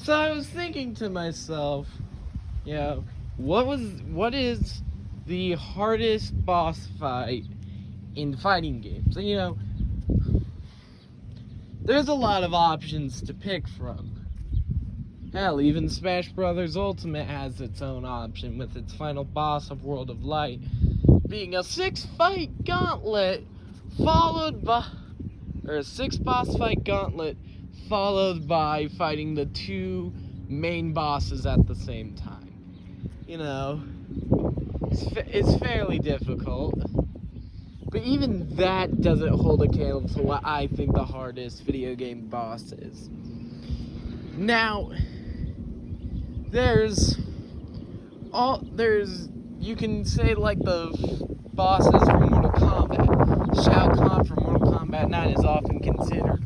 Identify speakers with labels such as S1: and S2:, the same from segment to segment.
S1: So I was thinking to myself, what is the hardest boss fight in fighting games? And there's a lot of options to pick from. Hell, even Smash Bros. Ultimate has its own option, with its final boss of World of Light being a 6-fight gauntlet followed by, or a 6-boss fight gauntlet followed by fighting the 2 main bosses at the same time. It's fairly difficult. But even that doesn't hold a candle to what I think the hardest video game boss is. Now, you can say like the bosses from Mortal Kombat. Shao Kahn from Mortal Kombat 9 is often considered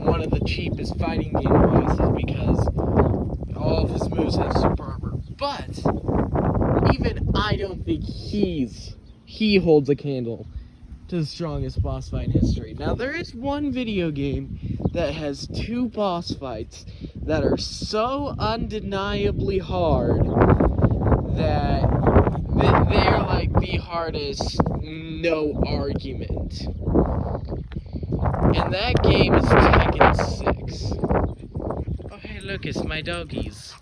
S1: one of the cheapest fighting game bosses because all of his moves have super armor. But even I don't think he holds a candle to the strongest boss fight in history. Now, there is one video game that has 2 boss fights that are so undeniably hard that they're like the hardest, no argument. And that game is Tekken 6. Oh, hey, look, it's my doggies.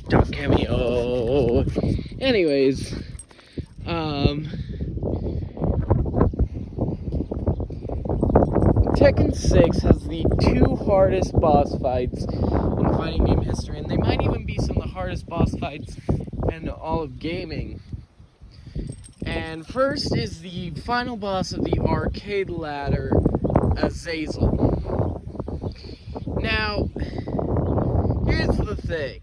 S1: Dog cameo. Anyways, Tekken 6 has the 2 hardest boss fights in fighting game history, and they might even be some of the hardest boss fights in all of gaming. And first is the final boss of the arcade ladder, Azazel. Now, here's the thing.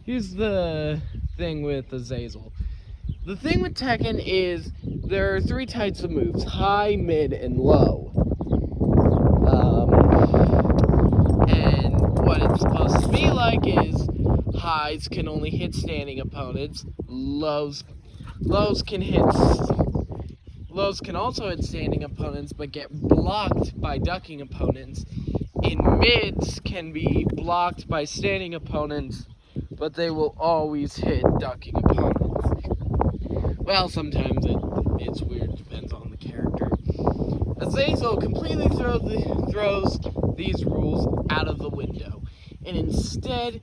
S1: Here's the thing with Azazel. The thing with Tekken is there are 3 types of moves: high, mid, and low. And what it's supposed to be like is highs can only hit standing opponents. Lows can also hit standing opponents but get blocked by ducking opponents. And mids can be blocked by standing opponents, but they will always hit ducking opponents. Well, sometimes it's weird, it depends on the character. Azazel completely throws these rules out of the window, and instead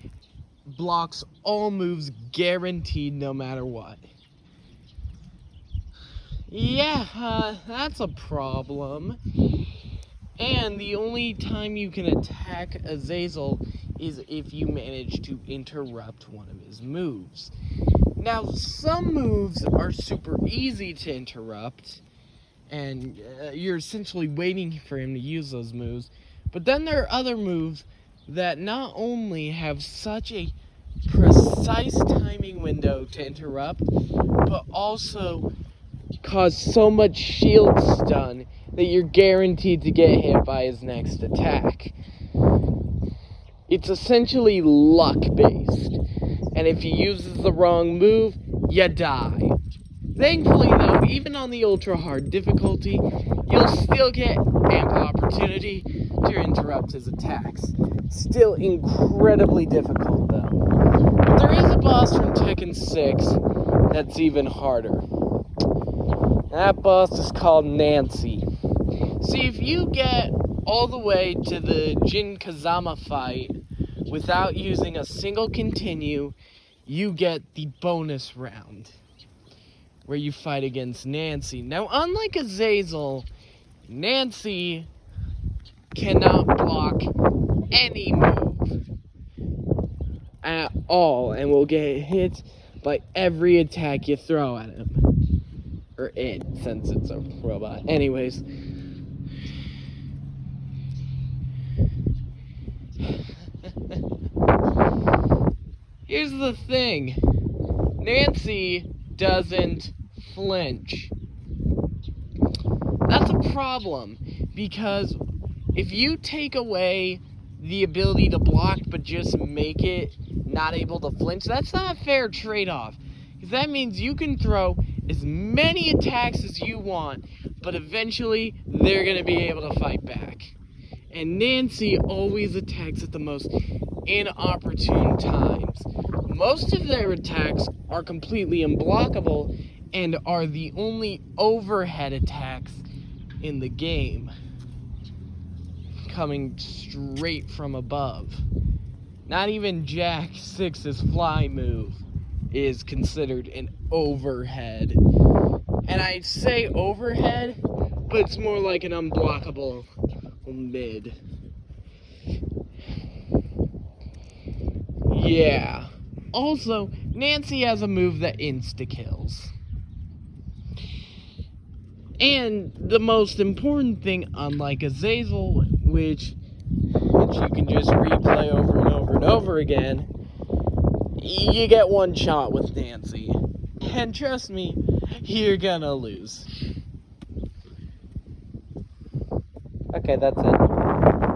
S1: blocks all moves guaranteed no matter what. Yeah, that's a problem. And the only time you can attack Azazel is if you manage to interrupt one of his moves. Now, some moves are super easy to interrupt, and you're essentially waiting for him to use those moves. But then there are other moves that not only have such a precise timing window to interrupt, but also cause so much shield stun that you're guaranteed to get hit by his next attack. It's essentially luck-based, and if he uses the wrong move, you die. Thankfully, though, even on the ultra-hard difficulty, you'll still get ample opportunity to interrupt his attacks. Still incredibly difficult, though. But there is a boss from Tekken 6 that's even harder. That boss is called Nancy. See, if you get all the way to the Jin Kazama fight without using a single continue, you get the bonus round, where you fight against Nancy. Now, unlike Azazel, Nancy cannot block any move at all, and will get hit by every attack you throw at him. Or it, since it's a robot. Anyways. Here's the thing. Nancy doesn't flinch. That's a problem, because if you take away the ability to block but just make it not able to flinch, that's not a fair trade-off. Because that means you can throw as many attacks as you want, but eventually they're going to be able to fight back. And Nancy always attacks at the most inopportune times. Most of their attacks are completely unblockable and are the only overhead attacks in the game, coming straight from above. Not even Jack 6's fly move is considered an overhead. And I say overhead, but it's more like an unblockable mid. Yeah. Also, Nancy has a move that insta-kills. And the most important thing, unlike Azazel, which you can just replay over and over and over again, you get one shot with Nancy. And trust me, you're gonna lose.
S2: Okay, that's it.